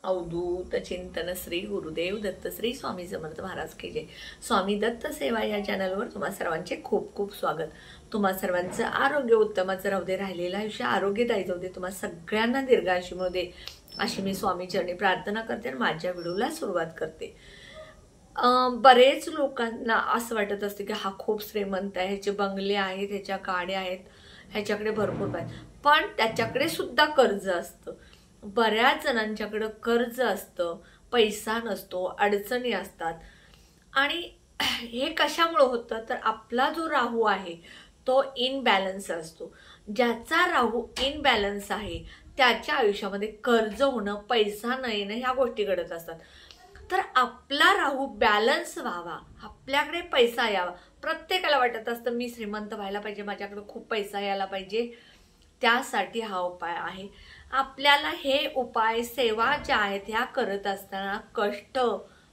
अवधूत चिंतन श्री गुरुदेव दत्त श्री स्वामी समर्थ महाराज की जय। स्वामी दत्त सेवा या चॅनलवर तुम्हा सर्वांचे खूप खूप स्वागत। तुम्हा सर्वांचं आरोग्य उत्तमच राहू दे, राहिलेलं आयुष्य आरोग्यदायी जाऊ दे, तुम्हा सगळ्यांना दीर्घायुष्य मिळू दे अशी मी स्वामी चरणी प्रार्थना करते आणि माझ्या व्हिडिओला सुरुवात करते। बरेच लोकांना असं वाटत असते की हा खूप श्रीमंत आहे, ह्याचे बंगले आहेत, ह्याच्या गाड्या आहेत, ह्याच्याकडे भरपूर आहेत, पण त्याच्याकडे सुद्धा कर्ज असतं। बऱ्याच जणांच्याकडे कर्ज असतं, पैसा नसतो, अडचणी असतात। आणि हे कशामुळे होतं तर आपला जो राहू आहे तो इनबॅलन्स असतो। ज्याचा राहू इनबॅलन्स आहे त्याच्या आयुष्यामध्ये कर्ज होणं, पैसा न येणं ह्या गोष्टी घडत असतात। तर आपला राहू बॅलन्स व्हावा, आपल्याकडे पैसा यावा। प्रत्येकाला वाटत असतं मी श्रीमंत व्हायला पाहिजे, माझ्याकडे खूप पैसा यायला पाहिजे, त्यासाठी हा उपाय आहे। आपल्याला हे उपाय सेवा ज्या आहेत ह्या करत असताना कष्ट,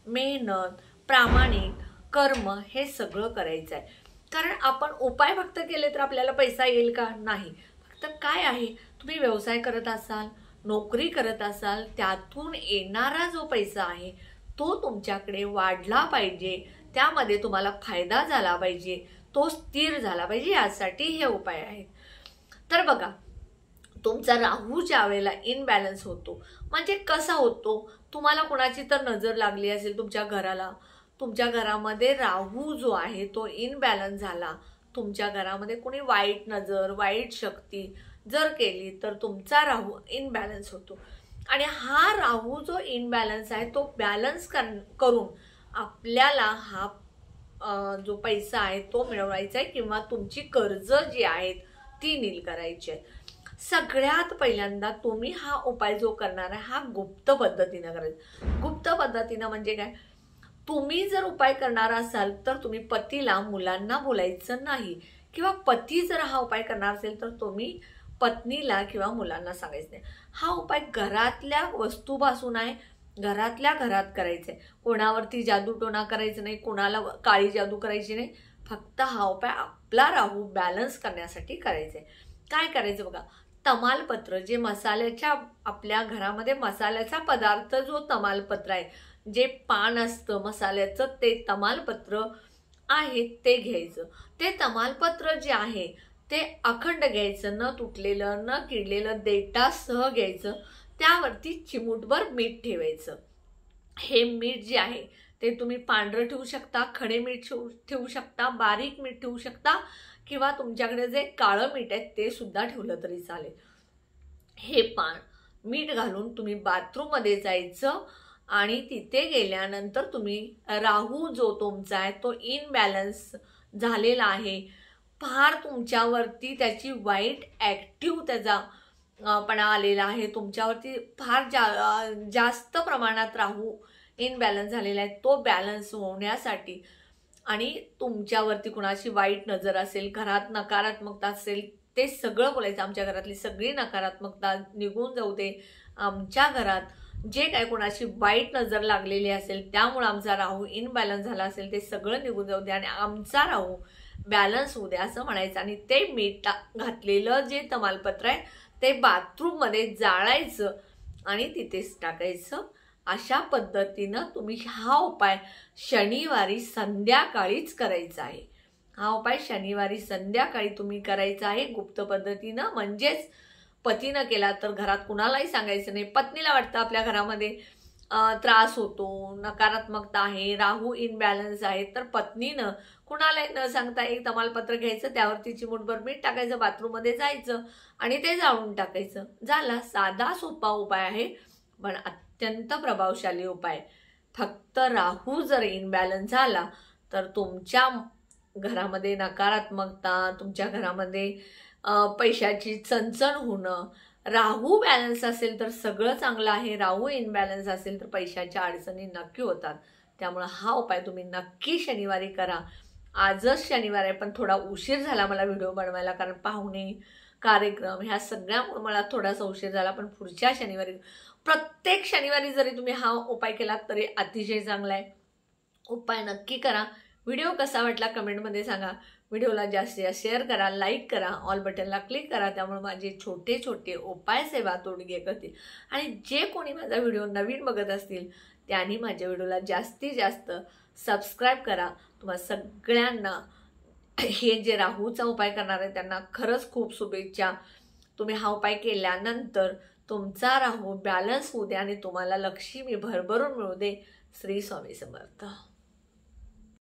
मेहनत, प्रामाणिक कर्म हे सगळं करायचं आहे। कारण आपण उपाय फक्त केले तर आपल्याला पैसा येईल का? नाही। फक्त काय आहे, तुम्ही व्यवसाय करत असाल, नोकरी करत असाल, त्यातून येणारा जो पैसा आहे तो तुमच्याकडे वाढला पाहिजे, त्यामध्ये तुम्हाला फायदा झाला पाहिजे, तो स्थिर झाला पाहिजे, यासाठी हे उपाय आहेत। तर बघा, तुमचा राहू ज्या वेळेला इनबॅलन्स होतो म्हणजे कसा होतो, तुम्हाला कोणाची तर नजर लागली असेल तुमच्या घराला, तुमच्या घरामध्ये राहू जो आहे तो इनबॅलन्स झाला, तुमच्या घरामध्ये कोणी वाईट नजर, वाईट शक्ती जर केली तर तुमचा राहू इनबॅलन्स होतो। आणि हा राहू जो इनबॅलन्स आहे तो बॅलन्स करून आपल्याला हा जो पैसा आहे तो मिळवायचा आहे किंवा तुमची कर्ज जी आहेत ती नील करायची आहे। सगळ्यात पहिल्यांदा तुम्ही हा उपाय जो करणार आहे हा गुप्त पद्धतीने करायचा। गुप्त पद्धतीने म्हणजे काय, तुम्ही जर उपाय करणार असाल तर तुम्ही पतीला, मुलांना बोलायचं नाही, किंवा पती जर हा उपाय करणार असेल तर तुम्ही पत्नीला किंवा मुलांना सांगायचं नाही। हा उपाय घरातल्या वस्तूपासून आहे, घरातल्या घरात करायचा आहे। कोणावरती जादूटोणा करायचं नाही, कोणाला काळी जादू करायची नाही। फक्त हा उपाय आपला राहू बॅलन्स करण्यासाठी करायचा आहे। काय करायचं बघा, तमालपत्र जे मसाल्याच्या, आपल्या घरामध्ये मसाल्याचा पदार्थ जो तमालपत्र आहे, जे पान असतं मसाल्याचं ते तमालपत्र आहे ते घ्यायचं। ते तमालपत्र जे आहे ते अखंड घ्यायचं, न तुटलेलं न किडलेलं, देठासह घ्यायचं। त्यावरती चिमूटभर मीठ ठेवायचं। हे मीठ जे आहे ते तुम्ही पांढरं ठेवू शकता, खडे मीठ ठेवू शकता, बारीक मीठ ठेवू शकता, किंवा तुमच्याकडे जे काळं मीठ आहे ते सुद्धा ठेवलं तरी चालेल। हे पान मीठ घालून तुम्ही बाथरूम मध्ये जायचं आणि तिथे गेल्यानंतर तुम्ही राहू जो तुमचा आहे तो इनबॅलन्स झालेला आहे, फार तुमच्यावरती त्याची वाईट ॲक्टिव्ह त्याचा पणा आलेला आहे, तुमच्यावरती फार जास्त प्रमाणात राहू इनबॅलन्स झालेला आहे, तो बॅलन्स होण्यासाठी आणि तुमच्यावरती कुणाची वाईट नजर असेल, घरात नकारात्मकता असेल, ते सगळं बोलायचं। आमच्या घरातली सगळी नकारात्मकता निघून जाऊ दे, आमच्या घरात जे काय कोणाची वाईट नजर लागलेली असेल त्यामुळे आमचा राहू इनबॅलन्स झाला असेल ते सगळं निघून जाऊ दे आणि आमचा राहू बॅलन्स होऊ दे असं म्हणायचं। आणि ते मीठ घातलेलं जे तमालपत्र आहे ते बाथरूम मध्ये जाळायचं आणि तिथेच टाकायचं। अशा पद्धतीनं तुम्ही हा उपाय शनिवारी संध्याकाळीच करायचा आहे। हा उपाय शनिवारी संध्याकाळी तुम्ही करायचा आहे गुप्त पद्धतीनं, म्हणजेच पतीनं केला तर घरात कुणालाही सांगायचं नाही। पत्नीला वाटतं आपल्या घरामध्ये त्रास होतो, नकारात्मकता आहे, राहू इनबॅलन्स आहे, तर पत्नीनं कुणालाही न सांगता एक तमालपत्र घ्यायचं, त्यावरती चिमूटभर मीठ टाकायचं, बाथरूम मध्ये जायचं आणि ते जाळून टाकायचं। झाला, साधा सोपा उपाय आहे पण अत्यंत प्रभावशाली उपाय। फक्त राहू जर इनबॅलन्स झाला तर तुमच्या घरामध्ये नकारात्मकता, तुमच्या घरामध्ये पैशाची चणचण होणं, राहू बॅलन्स असेल तर सगळं चांगलं आहे, राहू इनबॅलन्स असेल तर पैशाच्या अडचणी नक्की होतात। त्यामुळे हा उपाय तुम्ही नक्की शनिवारी करा। आजच शनिवार आहे पण थोडा उशीर झाला मला व्हिडिओ बनवायला, कारण पाहुणे, कार्यक्रम ह्या सगळ्यामुळे मला थोडासा उशीर झाला, पण पुढच्या शनिवारी, प्रत्येक शनिवारी जरी तुम्ही हा उपाय केलात तरी अतिशय चांगला आहे। उपाय नक्की करा। व्हिडिओ कसा वाटला कमेंटमध्ये सांगा। व्हिडिओला जास्तीत जास्त शेअर करा, लाईक करा, ऑल बटनला क्लिक करा. त्यामुळे माझे छोटे छोटे उपाय सेवा तोडगे करतील. आणि जे कोणी माझा व्हिडिओ नवीन बघत असतील त्यांनी माझ्या व्हिडिओला जास्तीत जास्त सबस्क्राईब करा. तुम्हा सगळ्यांना हे जे राहूचा उपाय करणार आहे त्यांना खरंच खूप शुभेच्छा. तुम्ही हा उपाय केल्यानंतर तुमचा राहू बॅलन्स होऊ दे आणि तुम्हाला लक्ष्मी भरभरून मिळू दे. श्री स्वामी समर्थ.